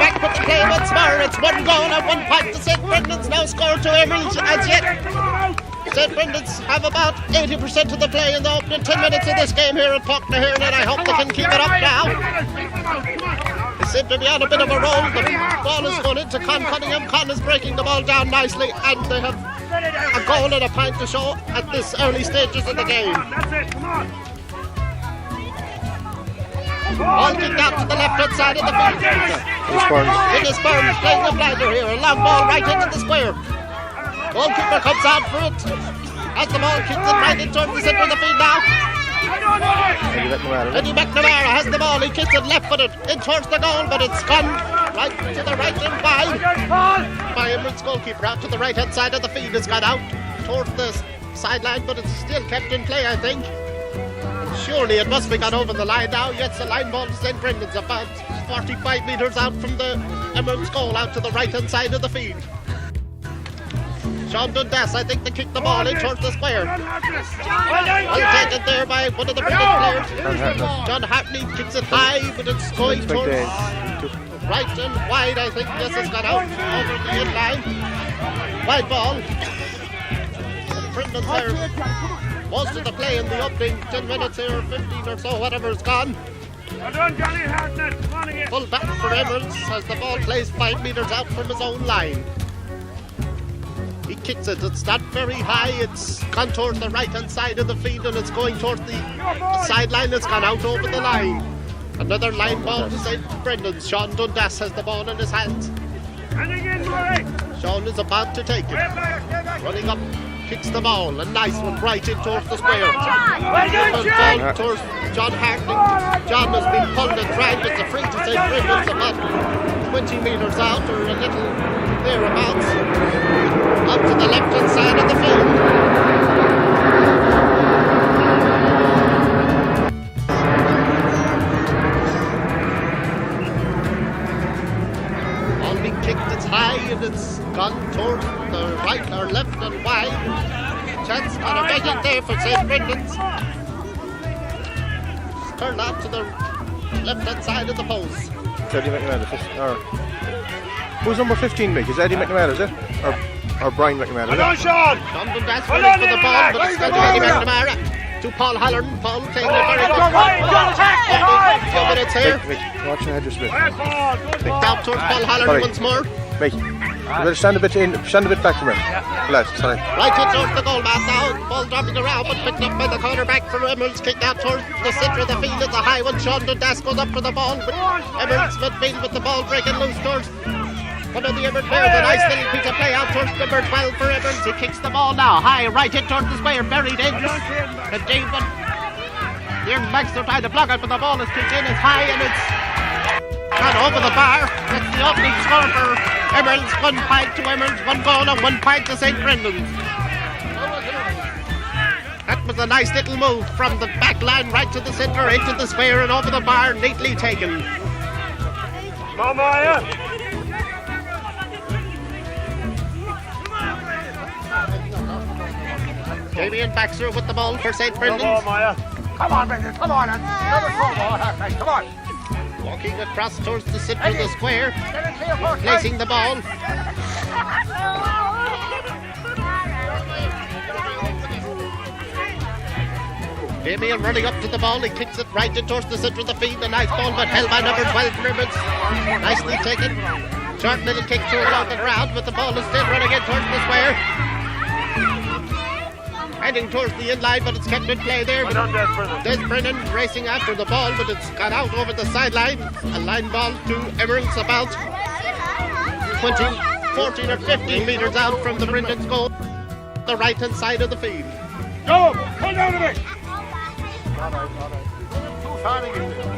back with the play once more. It's 1 goal and 1 point to St. Brendan's now scored to Emerald as yet. St. Brendan's have about 80% of the play in the opening 10 minutes of this game here at Portnahearn, and I hope they can keep it up now. They seem to be on a bit of a roll. The ball is going into Con Cunningham. Con is breaking the ball down nicely, and they have a goal and a point to show at this early stages of the game. Ball kicked out to the left-hand side of the field. It is Burns playing a blinder here. A long ball right into the square. Goalkeeper comes out for it. As the ball kicks it right into the centre of the field now. Eddie McNamara has the ball. He kicks it left-footed in towards the goal, but it's gone right to the right and wide. By Emerald's goalkeeper out to the right-hand side of the field. It's gone out towards the sideline, but it's still kept in play, I think. Surely it must be gone over the line now. Yes, the line ball to St. Brendan's about 45 metres out from the Emerald's goal out to the right-hand side of the field. Sean Dundas, I think they kicked the ball in towards the square. Well taken there by one of the Brendan players. John Hartley kicks it high, but it's going towards right and wide. I think this has gone out over the inline. Wide ball. Brendan's there. Most of the play in the opening 10 minutes here, 15 or so, whatever is gone. Full back for Emeralds as the ball plays 5 metres out from his own line. He kicks it, it's not very high, it's gone towards the right hand side of the field and it's going towards the sideline. It's gone out over the line. Another line ball to St. Brendan's. Sean Dundas has the ball in his hands. Sean is about to take it. Running up, kicks the ball, a nice one right in towards the square. Ball towards John Hartley. John has been pulled and dragged. It's a free to St. Brendan's about 20 metres out or a little thereabouts. Up to the left hand side of the field. Ball being kicked, it's high and it's gone towards the right or left and wide. Chance on a begging there for St. Brendan's. It's turned out to the left hand side of the post. Eddie McNamara, who's number 15, Mick? Is Eddie McNamara, is it? Or Brian McNamara? Come on, Sean! Sean Dundas running for the ball, but it's going to Eddie McNamara. To Paul Halloran. Paul playing a very good 2 minutes here. Watch your head just a bit. Picked out towards Paul Halloran once more. Mick, you better stand a bit back from him. Lads, sorry. Right in towards the goal man now. Ball dropping around, but picked up by the cornerback for Emeralds. Kicked out towards the centre of the field. It's a high one. Sean Dundas goes up for the ball, but Emeralds midfield with the ball breaking loose towards one of the Emerald players. A nice little piece of play out towards number 12 for Emeralds. He kicks the ball now high, right in towards the square. Very dangerous. And David, here Baxter trying to block it, but the ball is kicked in. It's high and it's gone over the bar. That's the opening score for Emeralds. 1 point to Emeralds, 1 goal and 1 point to St. Brendan's. That was a nice little move from the back line right to the centre, into the square and over the bar. Neatly taken. Damien Baxter with the ball for St. Brendan's. Come on, Brendan, come on. Come on. Walking across towards the centre of the square. Placing the ball. Damien running up to the ball. He kicks it right in towards the centre of the field. A nice ball, but held by number 12 for Emeralds. Nicely taken. Short little kick to it on the ground, but the ball is still running in towards the square. Heading towards the inline, but it's kept in play there. Des Brennan racing after the ball, but it's gone out over the sideline. A line ball to Emeralds about 14 or 15 metres out from the Brendan's goal, the right hand side of the field. Go! Hold on a bit!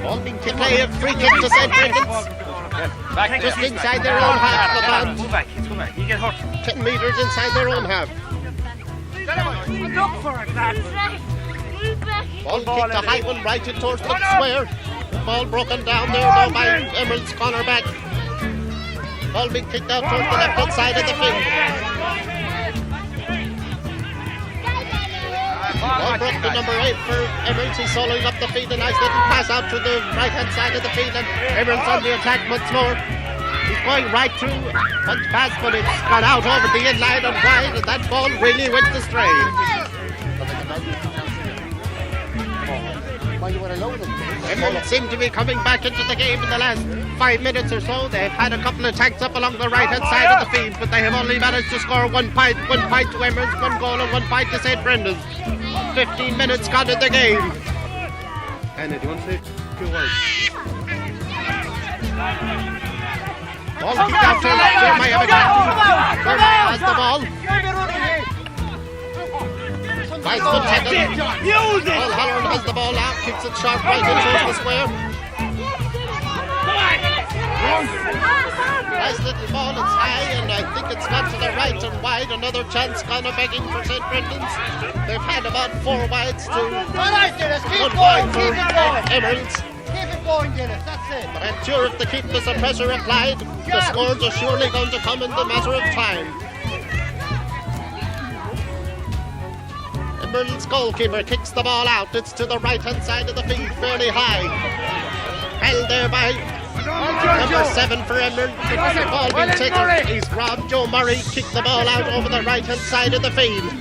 Ball being kicked, play a free kick to St. Brendan's. Just inside their own half of the band. Go back, you get hurt. 10 metres inside their own half. Look for it, lad. Ball kicked a high one right in towards the square. Ball broken down there now by Emerald's cornerback. Ball being kicked out towards the left hand side of the field. Ball broke to number 8 for Emeralds. He's soloing up the field. A nice little pass out to the right hand side of the field, and Emeralds on the attack once more. He's going right through punch pass, but it's gone out over the inline and wide, and that ball really went astray. Emerald seem to be coming back into the game in the last 5 minutes or so. They've had a couple of attacks up along the right hand side of the field, but they have only managed to score 1 point to Emerald's, 1 goal and 1 point to St. Brendan's. 15 minutes gone in the game. Anna, do you want to say 2 words? Ball kicked out to Jeremiah McCarthy. Jeremiah has the ball. Nice good tackle. Paul Halloran has the ball out, kicks it short right into the square. Nice little ball, it's high, and I think it's gone to the right and wide. Another chance gone a begging for St. Brendan's. They've had about 4 wides to 1 wide for Emeralds. Keep it going, Dennis, that's it. But I'm sure if they keep this pressure applied, the scores are surely going to come in the matter of time. Emerald's goalkeeper kicks the ball out. It's to the right hand side of the field, fairly high. Held there by number 7 for Emerald. The ball being taken. He's robbed. Joe Murray kicked the ball out over the right hand side of the field.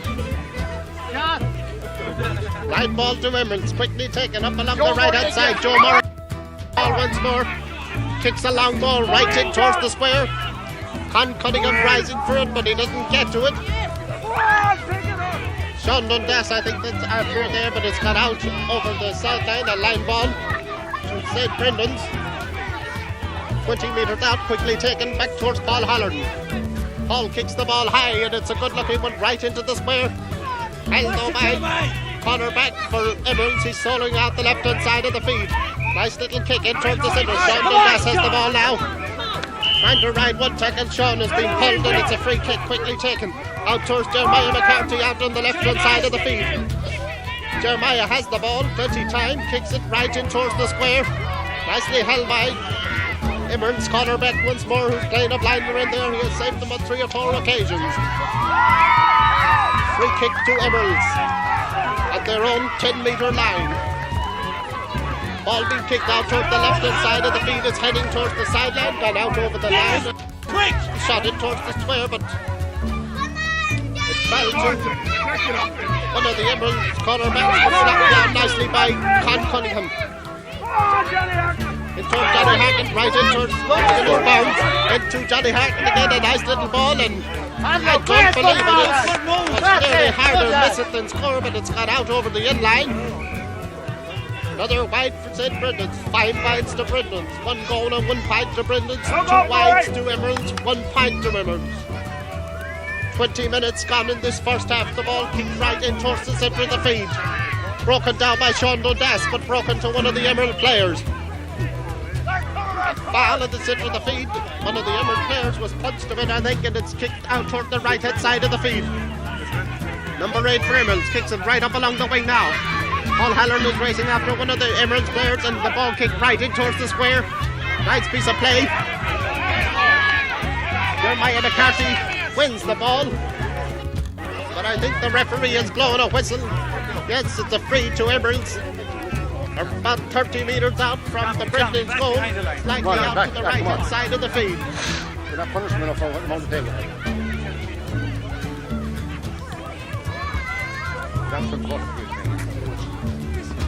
Right ball to Emerald's, quickly taken up along the right hand side. Joe Murray ball once more. Kicks a long ball right in towards the square. Con Cunningham rising for it, but he doesn't get to it. Sean Dundas, I think that's after there, but it's got out over the sideline. A line ball to St. Brendan's. 20 metres out, quickly taken back towards Paul Halloran. Paul kicks the ball high, and it's a good looking one right into the square. Held though by Connor back for Emeralds. He's soloing out the left hand side of the field. Nice little kick in towards the centre. Sean Dundas has the ball now. Trying to ride one tackle. Sean has been pulled, and it's a free kick quickly taken. Out towards Jeremiah McCarthy out on the left hand side of the field. Jeremiah has the ball, plenty time, kicks it right in towards the square. Nicely held by Emerald's Connor Beck once more, who's playing a blinder in there. He has saved them on 3 or 4 occasions. Free kick to Emerald's at their own 10-metre line. Ball being kicked out towards the left hand side of the field. It's heading towards the sideline, gone out over the line. Shot it towards the square, but fell to one of the Emeralds cornerbacks, but slapped down nicely by Con Cunningham. It towards Johnny Hackett, right in towards the bounds. Into Johnny Hackett again, a nice little ball, and I don't believe it is. It's nearly harder miss it than score, but it's got out over the inline. Another wide for St. Brendan's. 5 wides to Brendan's. 1 goal and 1 point to Brendan's. 2 wides to Emeralds. 1 point to Emeralds. 20 minutes gone in this first half. The ball kicked right in towards the centre of the field. Broken down by Sean Dundas, but broken to one of the Emerald players. Foul at the centre of the field. One of the Emerald players was punched a bit, I think, and it's kicked out toward the right hand side of the field. Number 8 for Emeralds kicks it right up along the wing now. Paul Halloran is racing after one of the Emeralds players, and the ball kicked right in towards the square. Nice piece of play. Jeremiah McCarthy wins the ball, but I think the referee has blown a whistle. Yes, it's a free to Emeralds. About 30 metres out from the Brendan's goal, slightly out to the right hand side of the field. You're not punishing enough for what I'm to take.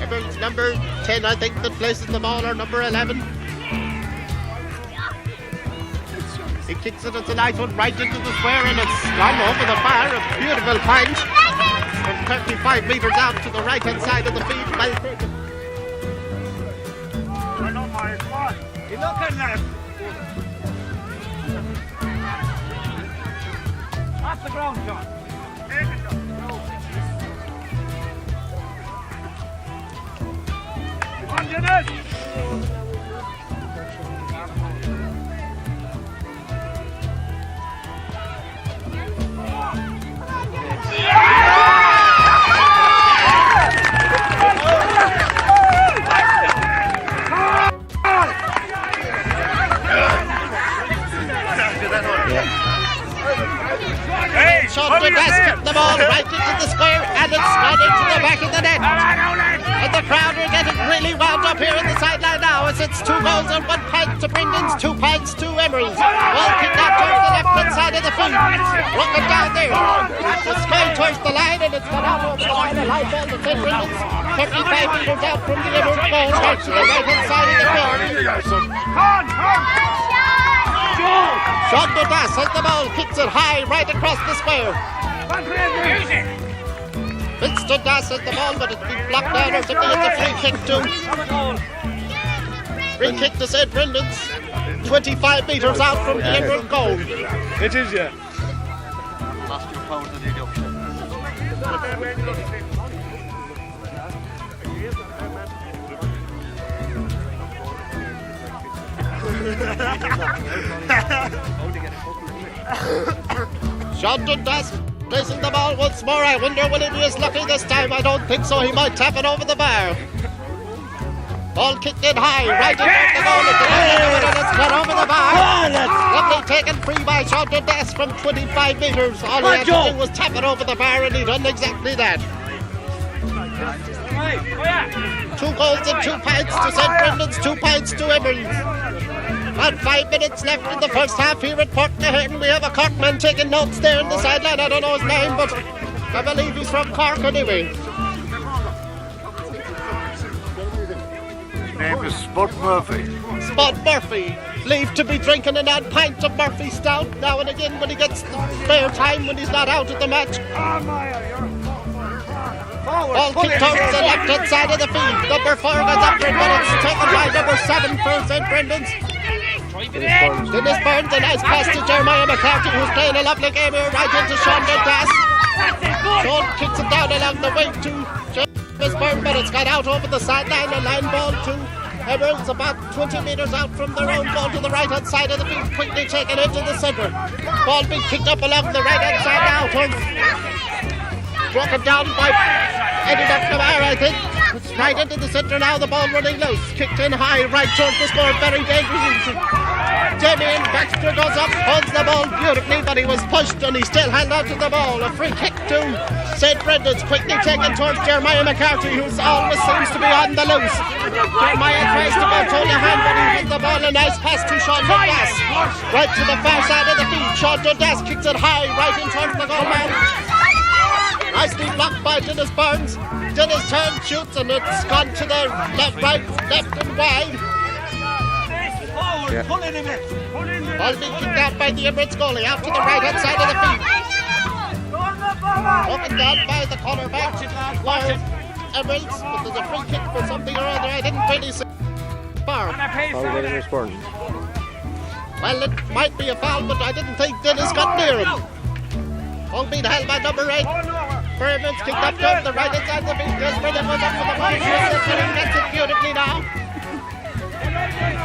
Emeralds number 10, I think, that places the ball, or number 11. He kicks it, it's a nice one right into the square, and it's gone over the bar. A beautiful punch from 35 metres out to the right hand side of the field. Well taken. I know, Mike, come on. You're looking at him. Off the ground, John. Take it, John. Come on, Dennis. Sean Dundas kicked the ball right into the square, and it's gone into the back of the net. And the crowd are getting really wound up here on the sideline now as Dundas, it's 2 goals and 1 pint to Brendan's, 2 pints to Emerald's. Ball kicked out towards the left-hand side of the field. Looking down there. It's going towards the line and it's gone out over the line. A line ball to St. Brendan's. 35 metres out from the Emerald goal. Right to the right-hand side of the field. Sean Dundas has the ball, kicks it high right across the square. Vince Dundas has the ball, but it's been blocked down or something. It's a free kick too. Free kick to St. Brendan's. 25 metres out from the Emerald goal. It is, yeah. Lost your power to deduction. Sean Dundas placing the ball once more. I wonder will he be as lucky this time? I don't think so. He might tap it over the bar. Ball kicked in high, right into the goal at the end, and it's got over the bar. Lovely taken free by Sean Dundas from 25 metres. All he had to do was tap it over the bar, and he done exactly that. 2 goals and 2 pints to St. Brendan's, 2 pints to Emerald's. About 5 minutes left in the first half here at Portnahearn. We have a Cork man taking notes there in the sideline. I don't know his name, but I believe he's from Cork anyway. His name is Spud Murphy. Spud Murphy. Leave to be drinking an odd pint of Murphy Stout now and again when he gets the spare time when he's not out at the match. Ball kicked towards the left-hand side of the field. Number 4 goes after it, but it's taken by number 7 for St. Brendan's. Dennis Burns, a nice pass to Jeremiah McCarthy, who's playing a lovely game here, right into Sean Dundas. Sean kicks it down along the wing to Dennis Burns, but it's got out over the sideline. A line ball to Emerald's about 20 metres out from their own goal to the right-hand side of the field, quickly taken into the centre. Ball being kicked up along the right-hand side now towards... broken down by Eddie McNamara, I think. It's right into the centre now, the ball running loose. Kicked in high, right towards the score, very dangerous. Damien Baxter goes up, holds the ball beautifully, but he was pushed and he still held on to the ball. A free kick to St. Brendan's, quickly taken towards Jeremiah McCarthy, who always seems to be on the loose. Jeremiah tries to go toe to hand, but he hits the ball. A nice pass to Sean Dundas, right to the far side of the field. Sean Dundas kicks it high, right in towards the goal man. Nicely blocked by Dennis Burns. Dennis turns, shoots, and it's gone to the left, right, left and wide. Yeah. Ball being kicked out by the Emirates goalie out to the right-hand side of the field. Broken down by the cornerback, Lawrence Emirates, but there's a free kick for something or other. I didn't really see far. Well, it might be a foul, but I didn't think Dennis got near him. Ball being held by number 8. Berman's kicked up towards the right side of the field. Desperate was up for the ball. He gets it beautifully now.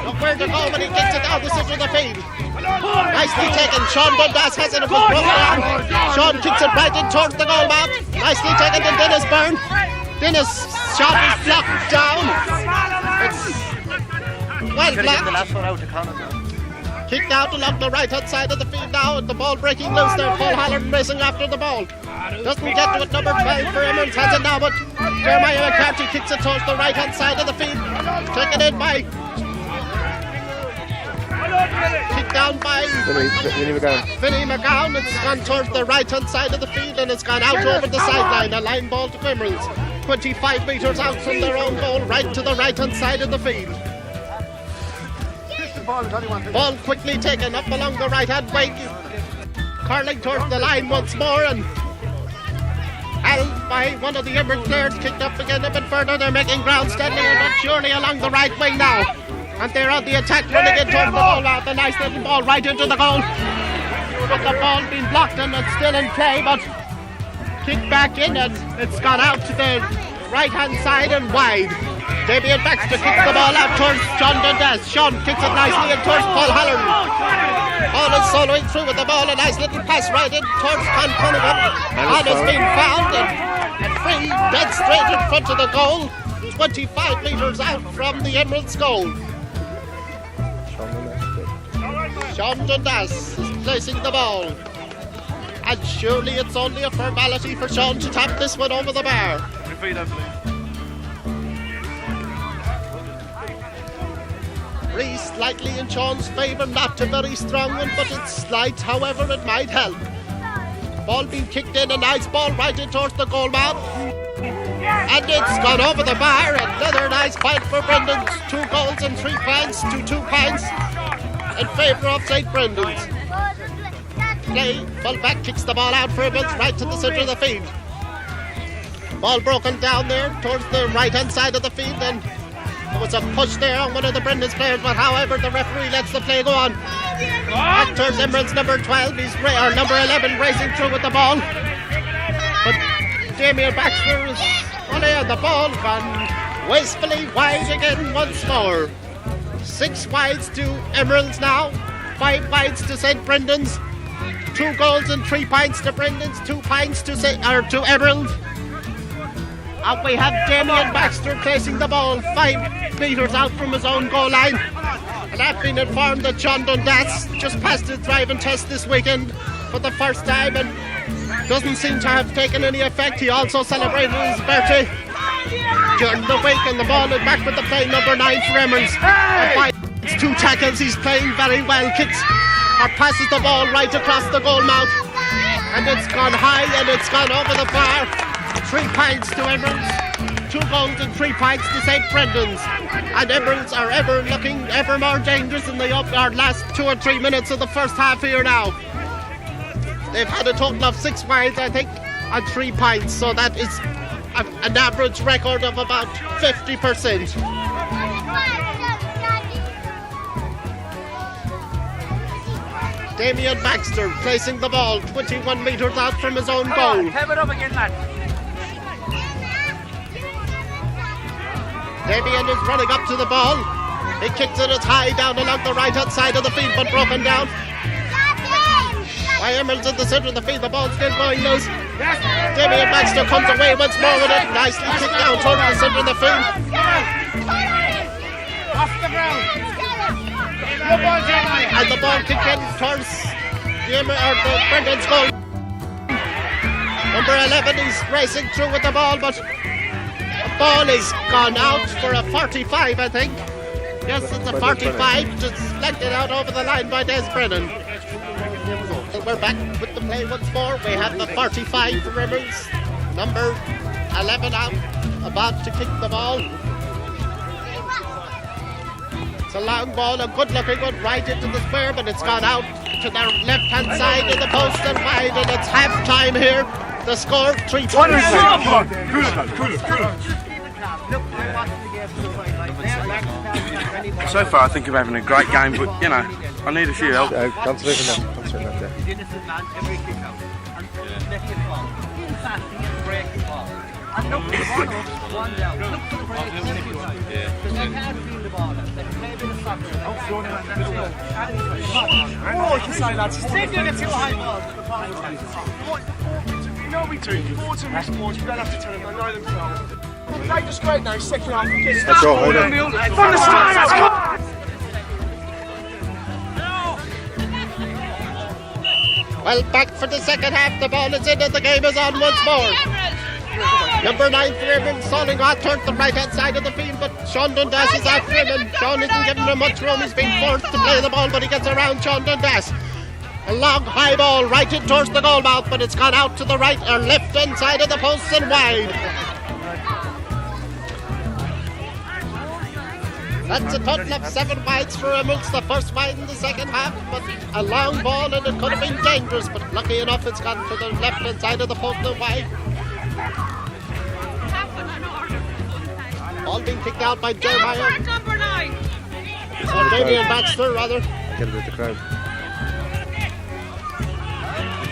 Look where to go when he gets it down the centre of the field. Nicely taken. Sean Dundas has it. It was broken down. Sean kicks it right in towards the goal mouth. Nicely taken to Dennis Byrne. Dennis' shot is blocked down. It's well blocked. Kicked out along the right-hand side of the field now, and the ball breaking loose there. Paul Halloran racing after the ball. Doesn't get to it. Number 12 for Emeralds has it now, but Jeremiah McCarthy kicks it towards the right-hand side of the field. Taken in by... kicked down by... Vinnie McGowan. It's gone towards the right-hand side of the field, and it's gone out over the sideline. A line ball to Emeralds. 25 metres out from their own goal, right to the right-hand side of the field. Ball quickly taken up along the right-hand wing. Curling towards the line once more, and held by one of the Emerald players, kicked up again a bit further. They're making ground steadily but surely along the right wing now. And they're on the attack, running in towards the goal out. The nice little ball right into the goal. But the ball being blocked and it's still in play, but kicked back in and it's gone out to the right-hand side and wide. Damien Baxter kicks the ball out towards Sean Dundas. Sean kicks it nicely in towards Paul Halloran. Paul is soloing through with the ball. A nice little pass right in towards Con Cunningham. Con has been found and free, dead straight in front of the goal. 25 metres out from the Emeralds goal. Sean Dundas is placing the ball. And surely it's only a formality for Sean to tap this one over the bar. Reese slightly in Sean's favour, not a very strong one, but it's slight, however it might help. Ball being kicked in, a nice ball right in towards the goal mouth. And it's gone over the bar. Another nice point for Brendan's. 2 goals and 3 points to 2 points in favour of St. Brendan's. Play, full back kicks the ball out for Emils right to the centre of the field. Ball broken down there towards the right hand side of the field, and there was a push there on one of the Brendan's players, but however the referee lets the play go on. Back towards Emerald's number 12, or number 11 racing through with the ball. But Damien Baxter is only on the ball, gone wastefully wide again once more. 6 wides to Emerald's now, 5 wides to St. Brendan's. 2 goals and 3 points to Brendan's, 2 points to Emerald. And we have Damien Baxter placing the ball 5 metres out from his own goal line. And I've been informed that John Dundas just passed his driving test this weekend for the first time and doesn't seem to have taken any effect. He also celebrated his birthday during the week, and the ball is back with the play number 9 for Emeralds. 2 tackles, he's playing very well, kicks or passes the ball right across the goal mouth, and it's gone high and it's gone over the bar. 3 points to Emeralds, 2 goals and 3 points to St. Brendan's, and Emeralds are looking ever more dangerous in the last 2 or 3 minutes of the first half here now. They've had a total of 6 wides, I think, and 3 points, so that is an average record of about 50%. Damien Baxter placing the ball 21 metres out from his own goal. Have it up again, lad. Damien is running up to the ball. He kicks it as high down along the right hand side of the field, but broken down by Emeralds in the centre of the field. The ball's still going loose. Damien Baxter comes away once more with it. Nicely kicked down towards the centre of the field. Off the ground. And the ball kicked in towards the Brendan's goal. Number 11 is racing through with the ball, but the ball is gone out for a 45, I think. Yes, it's a 45, just deflected out over the line by Des Brennan. And we're back with the play once more. We have the 45 for Emeralds, number 11 out, about to kick the ball. It's a long ball, a good looking one, right into the square, but it's gone out to the left hand side of the post and wide, and it's half time here. The score 3 points. So far I think I'm having a great game, but you know, I need a few help. And look for the ball, one down. Look for the break, because they can't feel the ball. They can play a bit of soccer. Oh, you can say that. See if you get too high balls. You know we do. Forwards and wristboards, we don't have to tell them, they know themselves. They just great now, second half. That's all, hold on. From the start, Well, back for the second half. The ball is in and the game is on once more. Number 9 for Emerald, stalling out towards the right hand side of the field, but Sean Dundas is after him, and Sean isn't giving him much room. He's been forced to play the ball, but he gets around Sean Dundas. A long high ball right in towards the goal mouth, but it's gone out to the right or left hand side of the posts and wide. That's a total of 7 wides for Emeralds, the first wide in the second half, but a long ball and it could have been dangerous, but lucky enough it's gone to the left hand side of the post and wide. Ball being kicked out by Jeremiah. Number 9. Or Damien Baxter, rather. I get it with the crowd.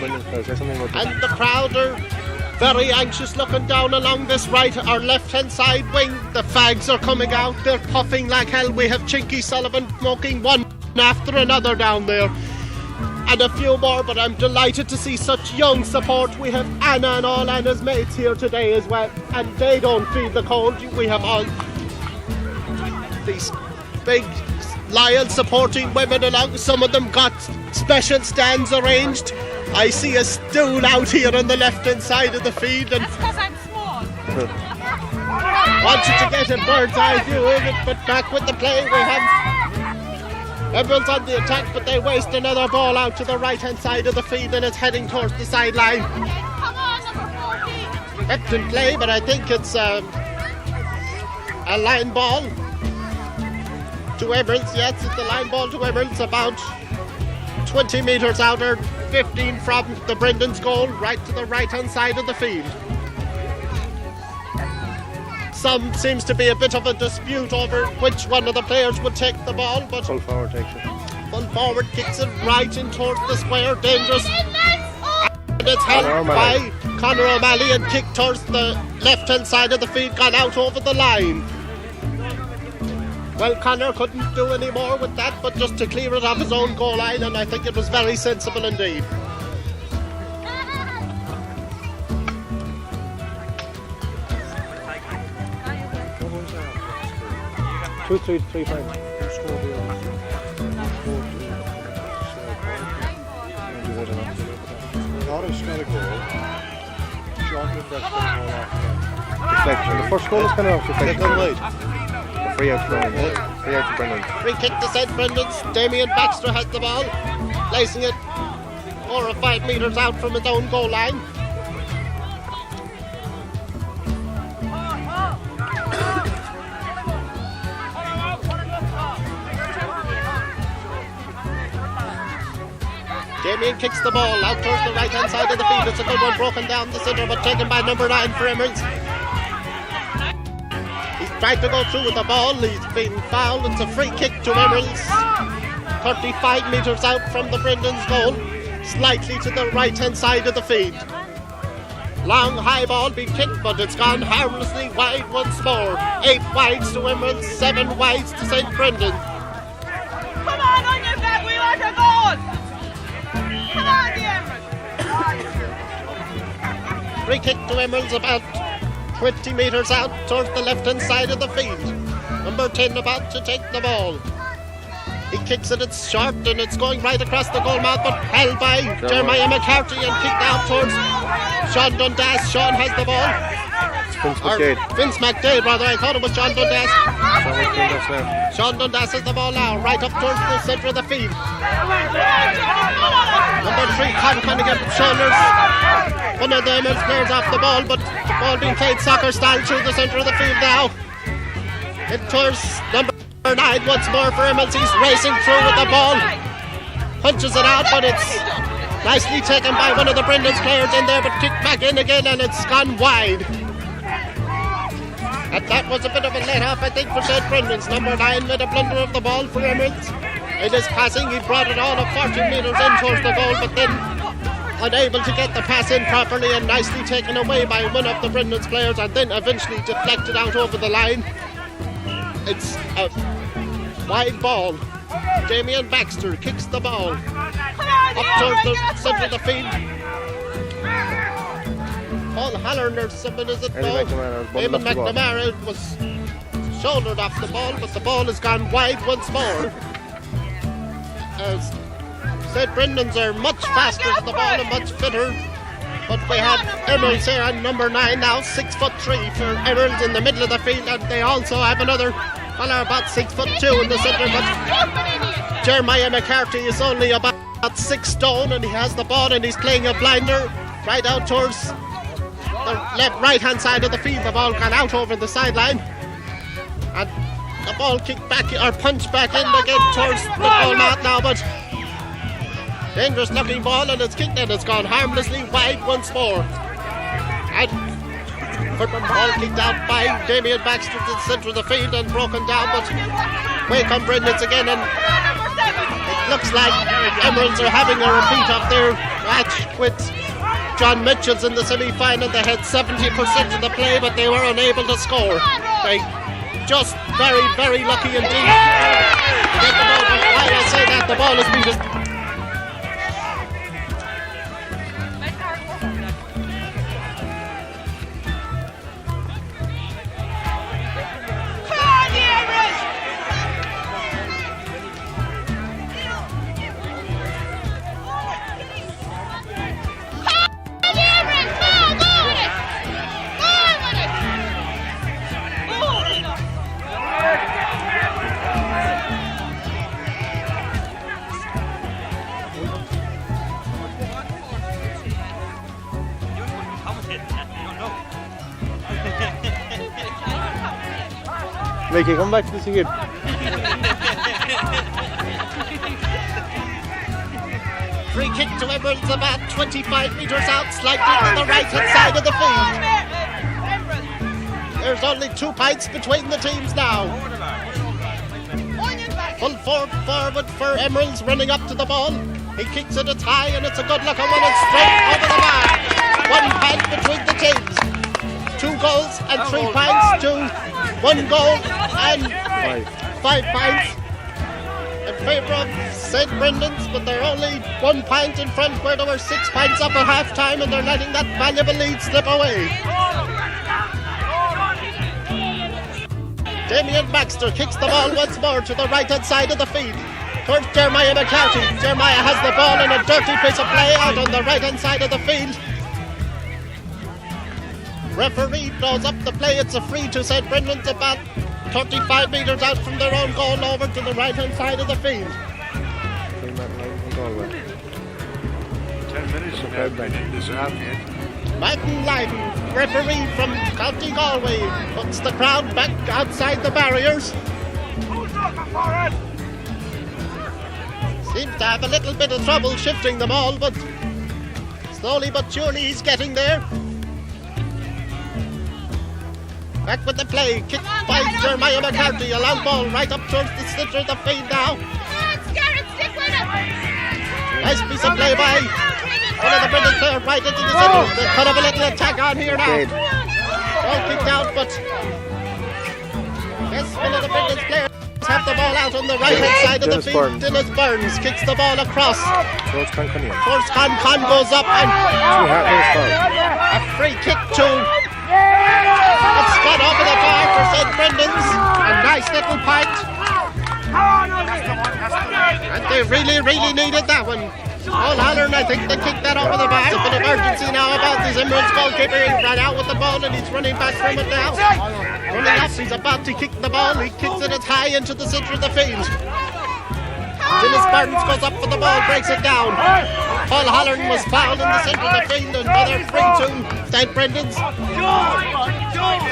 And the crowd are very anxious looking down along this right or left hand side wing. The fags are coming out, they're puffing like hell. We have Chinky Sullivan smoking one after another down there, and a few more, but I'm delighted to see such young support. We have Anna and all Anna's mates here today as well, and they don't feel the cold. We have all these big loyal supporting women along. Some of them got special stands arranged. I see a stool out here on the left hand side of the field, and That's because I'm small. wanted to get a bird's eye view of it. But back with the play, we have Emerald's on the attack, but they waste another ball out to the right-hand side of the field, and it's heading towards the sideline. Come on, number 14. Kept in play, but I think it's a line ball to Emeralds. Yes, it's a line ball to Emeralds, about 20 metres out or 15 from the Brendan's goal, right to the right-hand side of the field. Some seems to be a bit of a dispute over which one of the players would take the ball, but Full forward takes it. full forward kicks it right in towards the square, dangerous. And it's held Conor by O'Malley. Conor O'Malley and kicked towards the left-hand side of the field, gone out over the line. Well, Conor couldn't do any more with that, but just to clear it off his own goal line, and I think it was very sensible indeed. Two, three, five. Deflection. The first goal is kind of deflection. Free out to Brendan. Free kick to St. Brendan's. Damien Baxter has the ball, placing it 4 or 5 metres out from his own goal line. Damien kicks the ball out towards the right-hand side of the field. It's a good one, broken down the centre, but taken by number 9 for Emeralds. He's tried to go through with the ball. He's been fouled. It's a free kick to Emeralds. 35 metres out from the Brendan's goal, slightly to the right-hand side of the field. Long high ball being kicked, but it's gone harmlessly wide once more. 8 wides to Emeralds, 7 wides to St. Brendan. Come on your back, we want a goal. Come on, the Emeralds. Free kick to Emeralds about 20 metres out towards the left-hand side of the field. Number 10 about to take the ball. He kicks it, it's short and it's going right across the goal mouth, but held by Jeremiah McCarthy and kicked out towards Sean Dundas. Sean has the ball. Vince McDade, rather. I thought it was Sean Dundas. Sean Dundas has the ball now, right up towards the centre of the field. Number 3, Con Cunningham, shoulders one of the Emeralds players off the ball, but the ball being played soccer style through the centre of the field now. It towards number 9 once more for Emeralds. He's racing through with the ball. Punches it out, but it's nicely taken by one of the Brendan's players in there, but kicked back in again, and it's gone wide. And that was a bit of a let-off, I think, for St. Brendan's. Number 9 made a blunder of the ball for Emeralds. In his passing, he brought it all up 14 metres in towards the goal, but then unable to get the pass in properly and nicely taken away by one of the Brendan's players, and then eventually deflected out over the line. It's a wide ball. Damien Baxter kicks the ball up towards the centre of the field. Paul Halloran or someone, is it? No. Eamon McNamara was shouldered off the ball, but the ball has gone wide once more. As St. Brendan's are much faster to the ball and much fitter, but we have Emeralds here on number 9 now, 6'3" for Emeralds in the middle of the field, and they also have another fella about 6'2" in the centre, but Jeremiah McCarthy is only about 6 stone, and he has the ball and he's playing a blinder right out towards the right-hand side of the field. The ball gone out over the sideline, and the ball kicked back or punched back in again towards the goal mouth now, but dangerous looking ball, and it's kicked and it's gone harmlessly wide once more. And for the ball kicked out by Damien Baxter to the centre of the field and broken down, but away come Brendan's again, and it looks like Emeralds are having a repeat of their match with John Mitchell's in the semi-final. They had 70% of the play, but they were unable to score. They just very, very lucky indeed to get the ball, but while I say that, the ball has been just Mickey, come back to this again. Free kick to Emeralds about 25 metres out, slightly to the right hand side of the field. There's only 2 pints between the teams now. Full forward for Emeralds, running up to the ball. He kicks it, it's high, and it's a good looking one, and straight over the bar. 1 pint between the teams. 2 goals and 3 pints to 1 goal and 5 pints in favour of St. Brendan's, but they're only 1 pint in front where there were 6 pints up at half time, and they're letting that valuable lead slip away. Damien Baxter kicks the ball once more to the right hand side of the field towards Jeremiah McCarthy. Jeremiah has the ball in a dirty piece of play out on the right hand side of the field. Referee blows up the play. It's a free to St. Brendan's about 35 metres out from their own goal over to the right hand side of the field. 10 minutes and there's a half yet. Martin Lyden, referee from County Galway, puts the crowd back outside the barriers. Seems to have a little bit of trouble shifting them all, but slowly but surely he's getting there. Back with the play, kicked by Jeremiah McCarthy, a long ball right up towards the centre of the field now. Nice piece of play by one of the British players right into the centre. They could have a little attack on here now. Ball kicked out, but yes, one of the British players have the ball out on the right hand side of the field. Dennis Burns kicks the ball across. Towards Con goes up and a free kick to. It's gone over the bar for St. Brendan's. A nice little pint. And they really needed that one. Paul Halloran, I think they kicked that over the bar. There's a bit of urgency now about this Emeralds goalkeeper. He ran out with the ball and he's running back from it now. Running up, he's about to kick the ball. He kicks it as high into the centre of the field. Dennis Burns goes up for the ball, breaks it down. Paul Halloran was fouled in the centre of the field. Another free to St. Brendan's.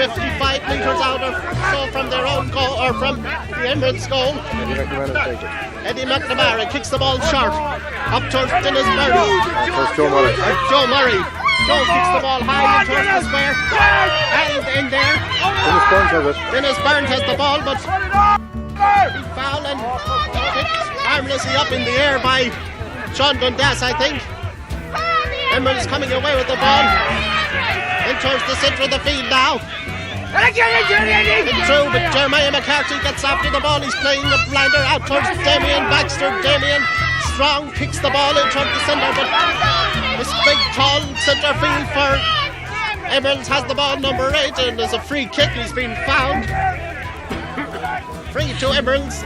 55 metres out or so from their own goal, or from the Emeralds goal. Eddie McNamara kicks the ball short. Up towards Dennis Burns. Joe Murray. Joe kicks the ball high in towards the square. And in there. Dennis Burns has the ball, but he fouled and kicked harmlessly up in the air by Sean Dundas, I think. Emeralds coming away with the ball. In towards the centre of the field now. Through, but Jeremiah McCarthy gets after the ball. He's playing the blinder out towards Damien Baxter. Damien Strong kicks the ball in towards the centre, but this big tall centre field for Emeralds has the ball, number 8, and there's a free kick. He's been found. Free to Emeralds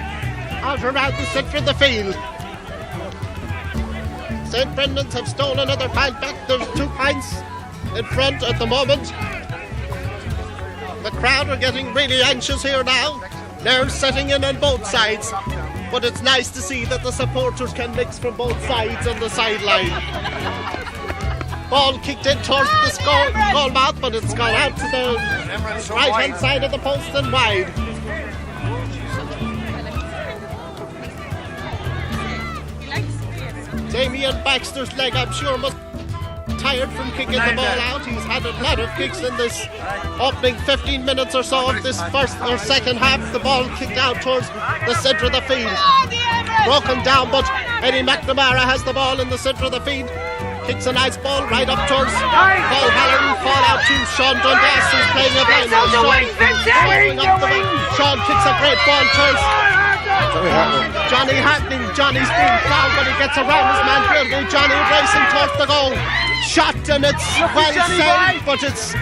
out around the centre of the field. St. Brendan's have stolen another pint back. There's 2 pints in front at the moment. The crowd are getting really anxious here now. They're setting in on both sides. But it's nice to see that the supporters can mix from both sides on the sideline. Ball kicked in towards the goal mouth, but it's gone out to the right hand side of the post and wide. Damien Baxter's leg, I'm sure, must tired from kicking the ball out. He's had a lot of kicks in this opening 15 minutes or so of this first or second half. The ball kicked out towards the centre of the field. Broken down, but Eddie McNamara has the ball in the centre of the field. Kicks a nice ball right up towards Paul Halloran. Fall out to Sean Dundas, who's playing a blind. Sean kicks a great ball towards Johnny Hartney. Johnny's being fouled, but he gets around his man clearly. Johnny racing towards the goal. Shot, and it's well saved, but it's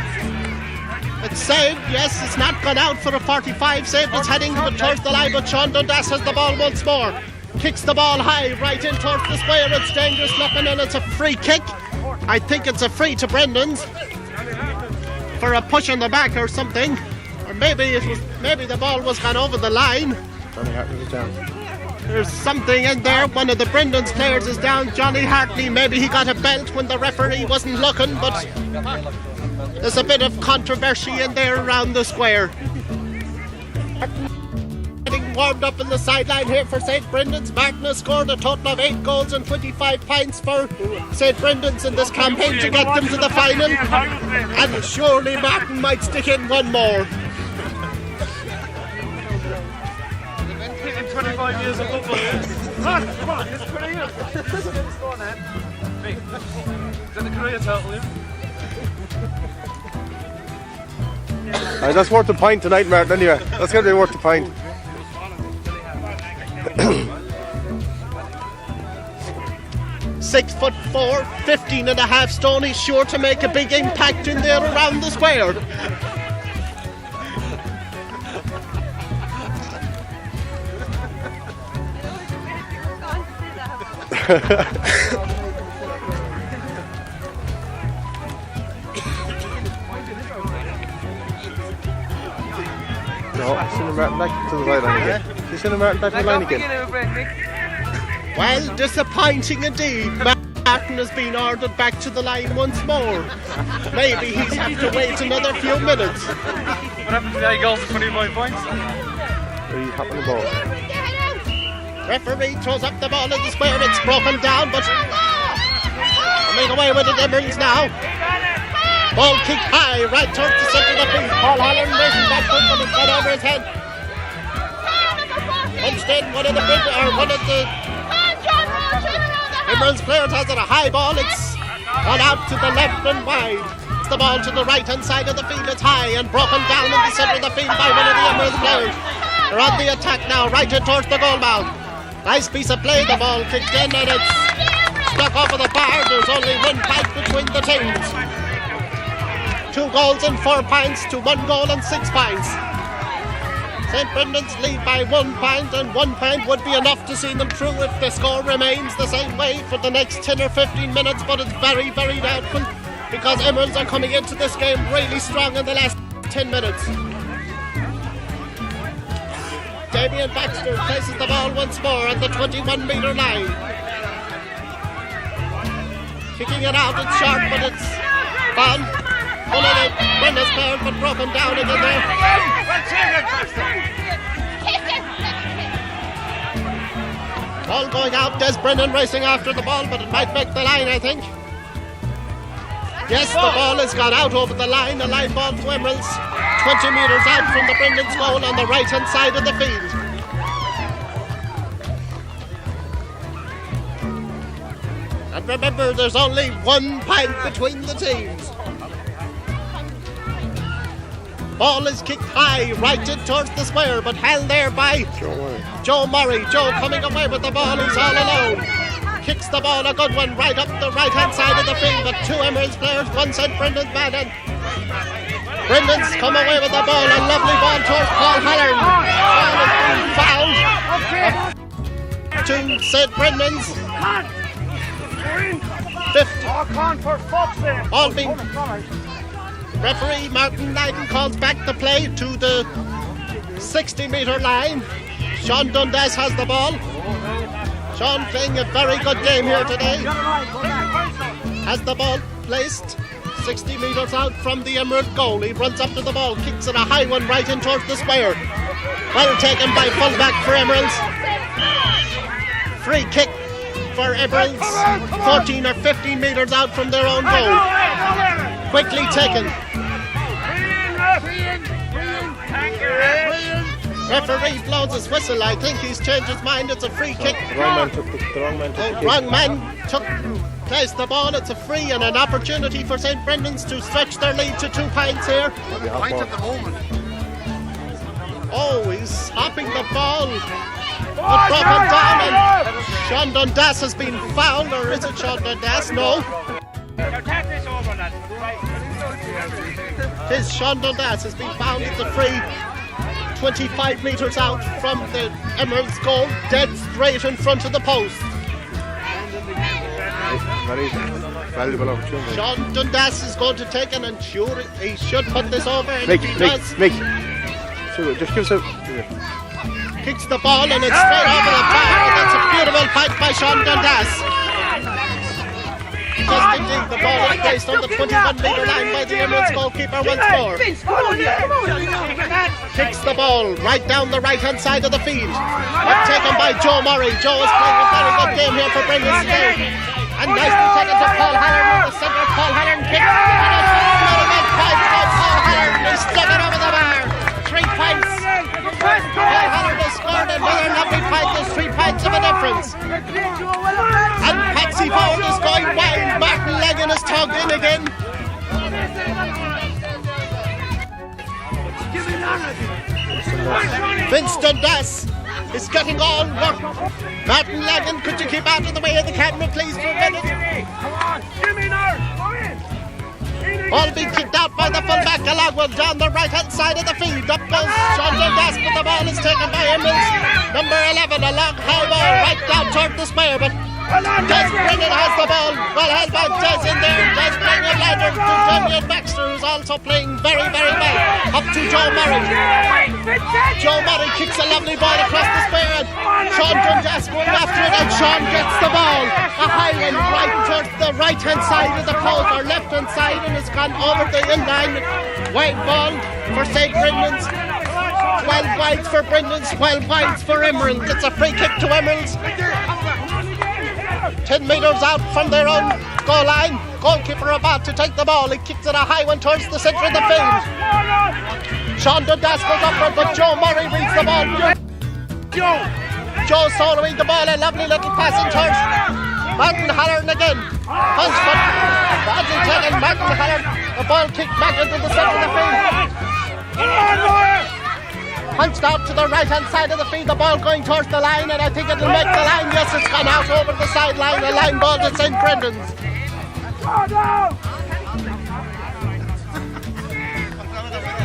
saved. Yes, it's not gone out for a 45 save. It's heading towards the line, but Sean Dundas has the ball once more. Kicks the ball high right in towards the square. It's dangerous looking, and it's a free kick. I think it's a free to Brendan's for a push on the back or something, or maybe the ball was gone over the line. There's something in there. One of the Brendan's players is down. Johnny Hartney, maybe he got a belt when the referee wasn't looking, but there's a bit of controversy in there around the square. Getting warmed up in the sideline here for St. Brendan's. Martin has scored a total of 8 goals and 25 points for St. Brendan's in this campaign to get them to the final. And surely Martin might stick in one more. In 25 years of football, yeah? Come on, it's 20 years. Go on then. Big. Is that the career total, yeah? That's worth a pint tonight, Martin, anyway. That's going to be worth a pint. 6'4", 15.5 stone. He's sure to make a big impact in there around the square. No, send Martin back to the line again. You send Martin back to the line again. Well, disappointing indeed. Martin has been ordered back to the line once more. Maybe he's have to wait another few minutes. What happened to the 8 goals and 25 points? He's hopping the ball. Referee throws up the ball in the square. It's broken down, but coming away with it, Emeralds now. Ball kicked high, right towards the centre of the field. Paul Holland racing backward, but it's got over his head. Instead, one of the Emeralds players has it, a high ball. It's gone out to the left and wide. It's the ball to the right hand side of the field. It's high and broken down in the centre of the field by one of the Emeralds players. They're on the attack now, right in towards the goal mouth. Nice piece of play, the ball kicked in and it's stuck over the bar. There's only one fight between the teams. 2 goals and 4 points to 1 goal and 6 points. St. Brendan's lead by 1 point, and 1 point would be enough to see them through if the score remains the same way for the next 10 or 15 minutes, but it's very, very doubtful because Emeralds are coming into this game really strong in the last 10 minutes. Damien Baxter places the ball once more at the 21-metre line. Kicking it out, it's sharp, but it's gone. One of the Brendan's players, but broken down in there. Ball going out, Des Brennan racing after the ball, but it might make the line, I think. Yes, the ball has gone out over the line, a line ball to Emeralds, 20 metres out from the Brendan's goal on the right-hand side of the field. And remember, there's only 1 point between the teams. Ball is kicked high, right in towards the square, but held there by Joe Murray. Joe coming away with the ball, he's all alone. Kicks the ball, a good one, right up the right-hand side of the field, but 2 Emeralds players, 1 St. Brendan's man, and Brendan's come away with the ball, a lovely ball towards Paul Halloran. Ball has been fouled. To St. Brendan's. 50. Ball being... Referee Martin Knighton calls back the play to the 60-metre line. Sean Dundas has the ball. Sean playing a very good game here today. Has the ball placed 60 metres out from the Emerald goal. He runs up to the ball, kicks it a high one right in towards the square. Well taken by fullback for Emeralds. Free kick for Emeralds. 14 or 15 metres out from their own goal. Quickly taken. Referee blows his whistle. I think he's changed his mind. It's a free kick. The wrong man placed the ball. It's a free and an opportunity for St. Brendan's to stretch their lead to 2 points here. Point at the moment. Oh, he's hopping the ball. But broken down, and Sean Dundas has been fouled. Or is it Sean Dundas? No. It is Sean Dundas has been fouled. It's a free 25 metres out from the Emeralds goal, dead straight in front of the post. Very valuable opportunity. Sean Dundas is going to take it, and sure, he should put this over. And Mick. So just give us a... Kicks the ball and it's straight over the bar. That's a beautiful fight by Sean Dundas. Just indeed, the ball is placed on the 21-metre line by the Emeralds goalkeeper once more. kicks the ball right down the right-hand side of the field. Taken by Joe Murray. Joe is playing a very good game here for Brendan today. And nicely taken to Paul Halloran in the centre. Paul Halloran kicks. And it's not a good fight by Paul Halloran. He stuck it over the bar. 3 points. Paul Halloran has scored another lovely fight. There's 3 points of a difference. And Patsy Ford is going wild. Martin Legan is tugged in again. Vince Dundas is getting all work. Martin Legan, could you keep out of the way of the camera, please, for a minute? Ball being kicked out by the fullback, Galagwell, down the right-hand side of the field. Up goes Sean Dundas, but the ball is taken by Emmons. Number 11, a long high ball right down toward the square, but Des Brennan has the ball. Well held by Des in there. Des Brennan landed to Damian Baxter, who's also playing very, very well. Up to Joe Murray. Joe Murray kicks a lovely ball across the square, and Sean Dundas going after it, and Sean gets the ball. A high one right towards the right-hand side of the post, or left-hand side, and it's gone over the in-line. Wide ball for St. Brendan's. 12 wides for Brendan's, 12 wides for Emerald. It's a free kick to Emerald's. 10 metres out from their own goal line. Goalkeeper about to take the ball. He kicks it a high one towards the centre of the field. Sean Dundas goes upward, but Joe Murray reads the ball. Joe soloing the ball. A lovely little passing towards Martin Halloran again. Punch, but badly taken. Martin Halloran. The ball kicked back into the centre of the field. Punched out to the right-hand side of the field, the ball going towards the line, and I think it'll make the line. Yes, it's gone out over the sideline, a line ball to St. Brendan's.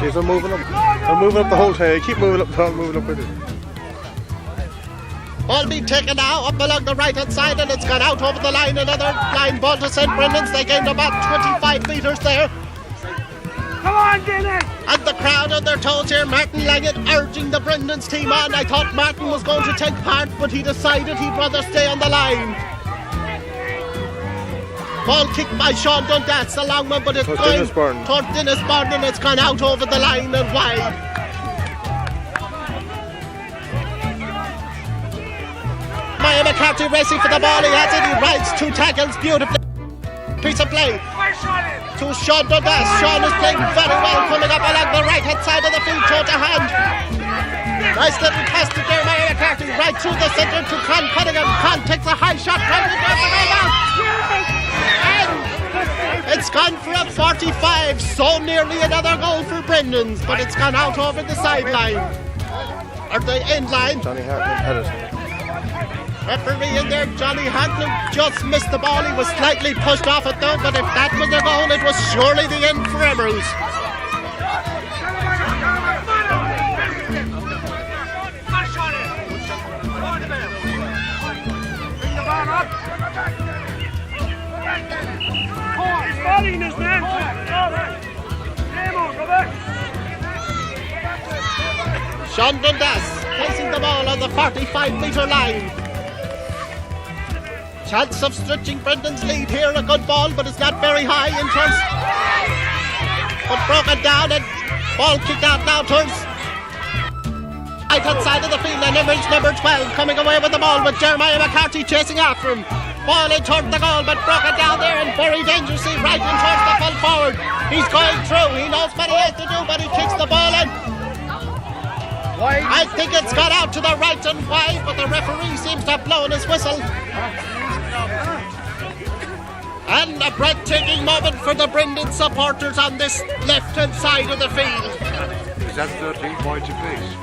Yes, I'm moving up. I'm moving up the whole time. Keep moving up, moving up with it. Ball being taken now up along the right-hand side, and it's gone out over the line. Another line ball to St. Brendan's. They gained about 25 metres there. Come on, Dennis! And the crowd on their toes here. Martin Leggett urging the Brendan's team on. I thought Martin was going to take part, but he decided he'd rather stay on the line. Ball kicked by Sean Dundas, a long one, but it's going towards Dennisburn, and it's gone out over the line and wide. Maya McCarthy racing for the ball. He has it. He rides 2 tackles beautifully. Piece of play to Sean Dundas. Sean is playing very well, coming up along the right-hand side of the field, toe to hand. Nice little pass to Jeremiah McCarthy, right through the centre to Con Cunningham. Con takes a high shot, and it's gone for a 45, so nearly another goal for Brendan's, but it's gone out over the sideline, or the end line. Johnny Hartman had it. Referee in there, Johnny Hanlon, just missed the ball. He was slightly pushed off it though, but if that was a goal, it was surely the end for Emeralds. Sean Dundas placing the ball on the 45-metre line. Chance of stretching Brendan's lead here. A good ball, but it's not very high in terms. But broken down, and ball kicked out now towards right-hand side of the field, and Emerald's number 12 coming away with the ball, with Jeremiah McCarthy chasing after him. Ball in towards the goal, but broken down there and very dangerously right in towards the full forward. He's going through. He knows what he has to do, but he kicks the ball in. I think it's got out to the right and wide, but the referee seems to have blown his whistle. And a breathtaking moment for the Brendan supporters on this left-hand side of the field. Is that 13 points apiece?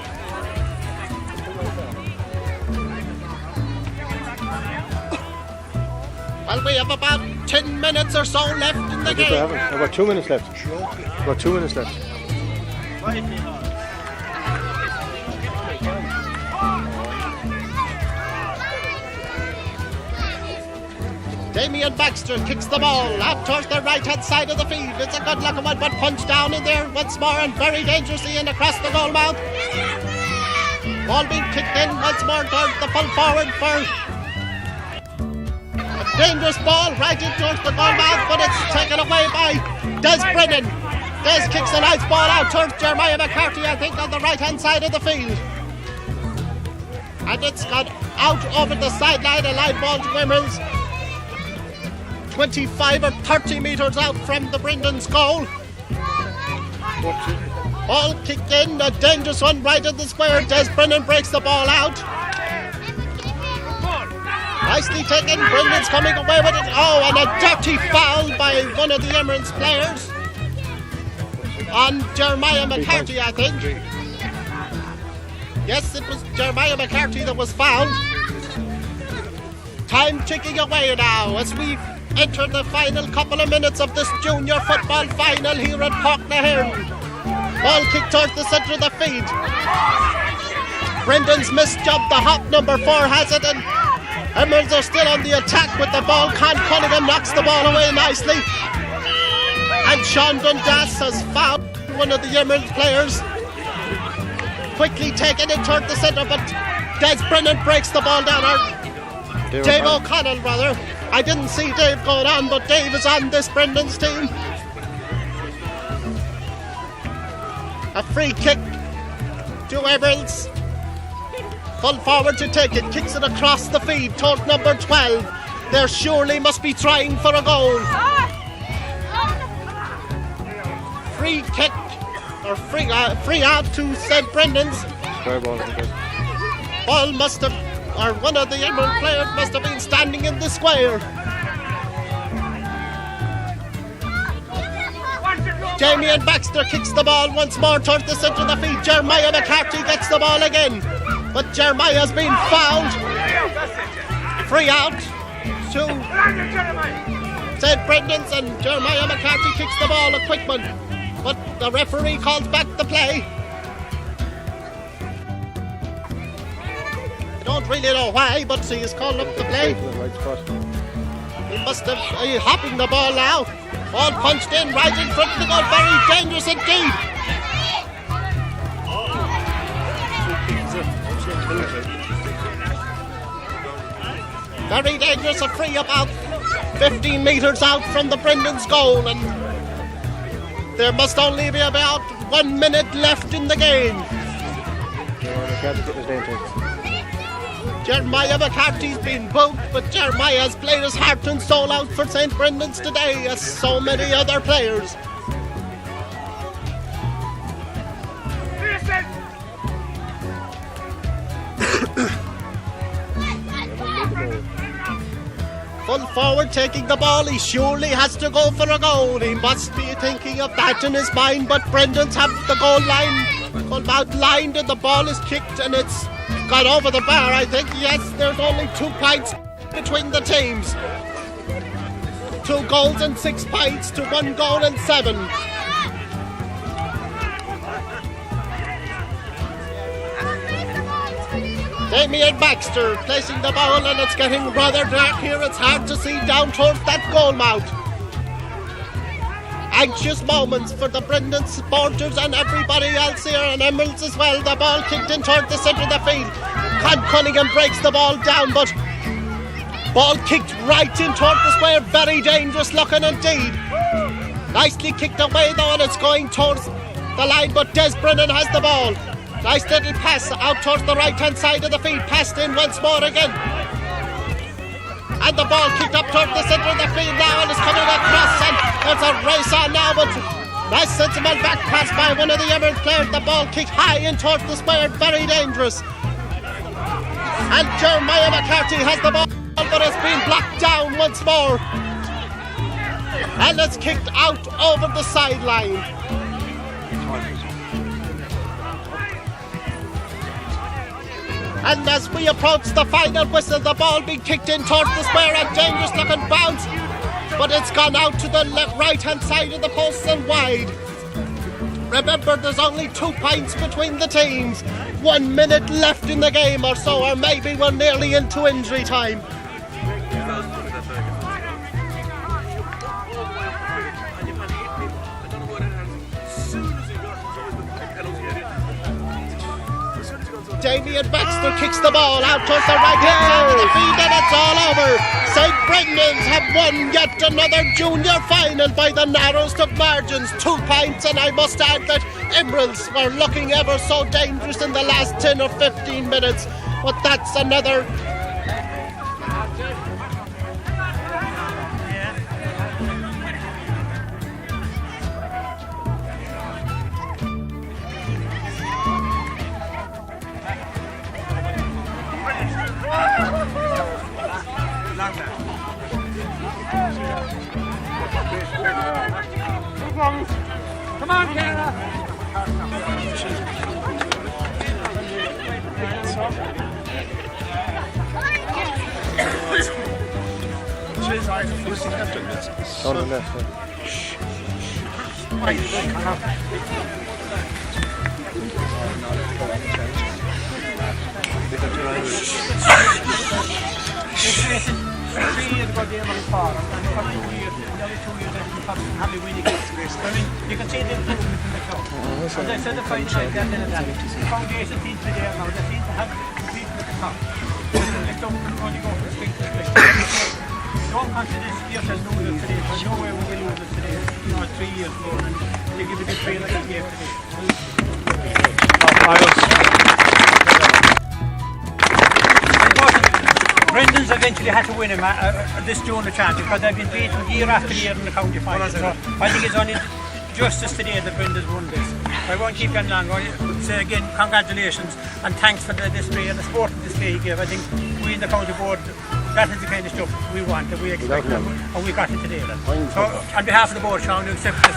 Well, we have about 10 minutes or so left in the game. About 2 minutes left. About 2 minutes left. Damian Baxter kicks the ball out towards the right-hand side of the field. It's a good looking one, but punched down in there once more and very dangerously in across the goal mouth. Ball being kicked in once more towards the full forward for a dangerous ball right in towards the goal mouth, but it's taken away by Des Brennan. Des kicks a nice ball out towards Jeremiah McCarthy, I think, on the right-hand side of the field. And it's gone out over the sideline, a line ball to Wimmers. 25 or 30 metres out from the Brendan's goal. Ball kicked in, a dangerous one right in the square. Des Brennan breaks the ball out. Nicely taken, Brendan's coming away with it. Oh, and a dirty foul by one of the Emirates players on Jeremiah McCarthy, I think. Yes, it was Jeremiah McCarthy that was fouled. Time ticking away now as we enter the final couple of minutes of this junior football final here at Portnahairn. Ball kicked towards the centre of the field. Brendan's missed job, the hop number 4 has it, and Emeralds are still on the attack with the ball. Con Cunningham knocks the ball away nicely. And Sean Dundas has fouled one of the Emeralds players. Quickly taken it toward the centre, but Des Brennan breaks the ball down. Dave O'Connell, rather. I didn't see Dave going on, but Dave is on this Brendan's team. A free kick to Emeralds. Full forward to take it, kicks it across the field towards number 12. There surely must be trying for a goal. Free kick, or free out to St. Brendan's. Ball must have, or one of the Emerald players must have been standing in the square. Damien Baxter kicks the ball once more towards the centre of the field. Jeremiah McCarthy gets the ball again, but Jeremiah's been fouled. Free out to St. Brendan's, and Jeremiah McCarthy kicks the ball, a quick one, but the referee calls back the play. I don't really know why, but he has called up the play. He must have hopping the ball now. Ball punched in right in front of the goal. Very dangerous indeed. Very dangerous. A free about 15 metres out from the Brendan's goal, and there must only be about 1 minute left in the game. Jeremiah McCarthy's been booked, but Jeremiah has played his heart and soul out for St. Brendan's today, as so many other players. Full forward taking the ball, he surely has to go for a goal. He must be thinking of that in his mind, but Brendan's have the goal outlined, and the ball is kicked, and it's gone over the bar, I think. Yes, there's only 2 points between the teams. 2 goals and 6 points to 1 goal and 7. Damien Baxter placing the ball, and it's getting rather dark here. It's hard to see down towards that goal mouth. Anxious moments for the Brendan supporters and everybody else here, and Emeralds as well. The ball kicked in towards the centre of the field. Con Cunningham breaks the ball down, but ball kicked right in towards the square. Very dangerous looking indeed. Nicely kicked away though, and it's going towards the line, but Des Brennan has the ball. Nice little pass out towards the right hand side of the field. Passed in once more again. And the ball kicked up towards the centre of the field now, and it's coming across, and there's a race on now, but nice sensible back pass by one of the Emerald players. The ball kicked high in towards the square, very dangerous. And Jeremiah McCarthy has the ball, but it's been blocked down once more. And it's kicked out over the sideline. And as we approach the final whistle, the ball being kicked in towards the square, a dangerous looking bounce, but it's gone out to the right hand side of the post and wide. Remember, there's only 2 points between the teams. 1 minute left in the game or so, or maybe we're nearly into injury time. Damien Baxter kicks the ball out towards the right hand side of the field, and it's all over. St. Brendan's have won yet another junior final by the narrowest of margins, 2 points, and I must add that Emeralds were looking ever so dangerous in the last 10 or 15 minutes, but that's another. Come on, Kara! On the left. You can see the improvement in the club. As I said, the fight like that and that. The foundation seems to be there now. They seem to have people at the top. They don't only go for strength to strength. Don't consider yourself losers today, because no way will we lose it today. 3 years ago, and they give it a trail like they gave today. Brendan's eventually had to win this junior championship because they've been beaten year after year in the county final. So I think it's only justice today that Brendan's won this. I won't keep you on long. I say again, congratulations and thanks for the display and the sporting display you gave. I think we in the county board, that is the kind of stuff we want, that we expect, and we got it today. Then. So on behalf of the board, Sean, you accept this.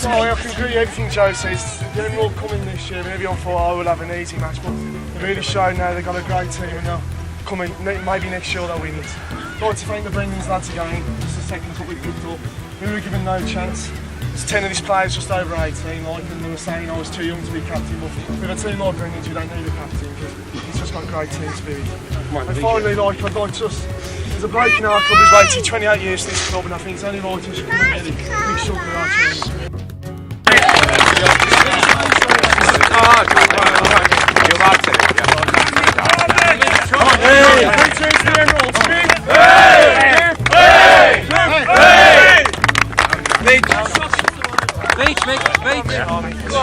I can agree with everything Joe says. The only more coming this year, maybe I thought I will have an easy match, but they've really shown now they've got a great team and they'll come in, maybe next year they'll win it. I'd like to thank the Brendans lads again. It's the second cup we picked up. We were given no chance. There's 10 of these players just over 18, like, and they were saying I was too young to be captain, but with a team like Brendans you don't need a captain because it's just got great team spirit. And finally, like, I'd like just, there's a break in our club, we've waited 28 years for this club and I think it's only right to should come and really big shout to our team.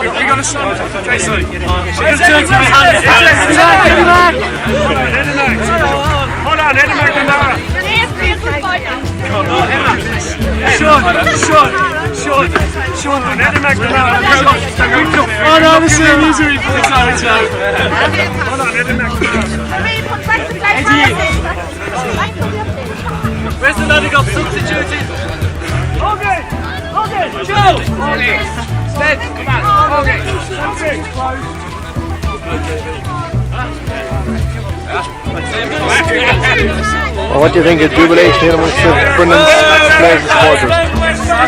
We got a son. Jason. Hold on, Sean, oh no, this is easy for the side. Hold on, where's the lad who got substituted? Okay, Joe! Stead, come on, Well, what do you think of jubilation here amongst the Brennan's players and supporters?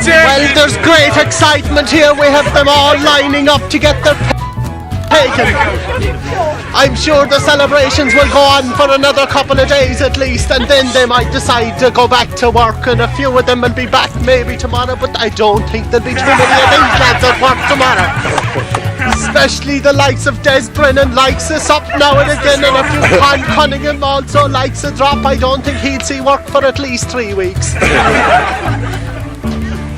Well, there's great excitement here. We have them all lining up to get their taken. I'm sure the celebrations will go on for another couple of days at least, and then they might decide to go back to work, and a few of them will be back maybe tomorrow, but I don't think there'll be too many of these lads at work tomorrow. Especially the likes of Des Brennan likes us up now and again, and a few Cunningham also likes a drop. I don't think he'd see work for at least 3 weeks.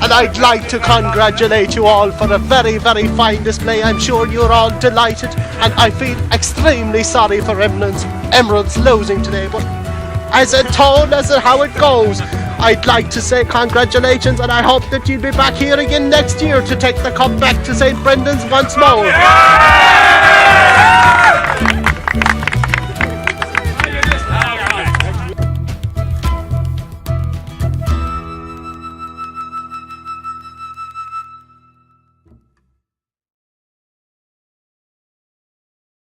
And I'd like to congratulate you all for a very, very fine display. I'm sure you're all delighted, and I feel extremely sorry for Emeralds losing today, but as a tone, as to how it goes, I'd like to say congratulations, and I hope that you'll be back here again next year to take the cup back to St. Brendan's once more.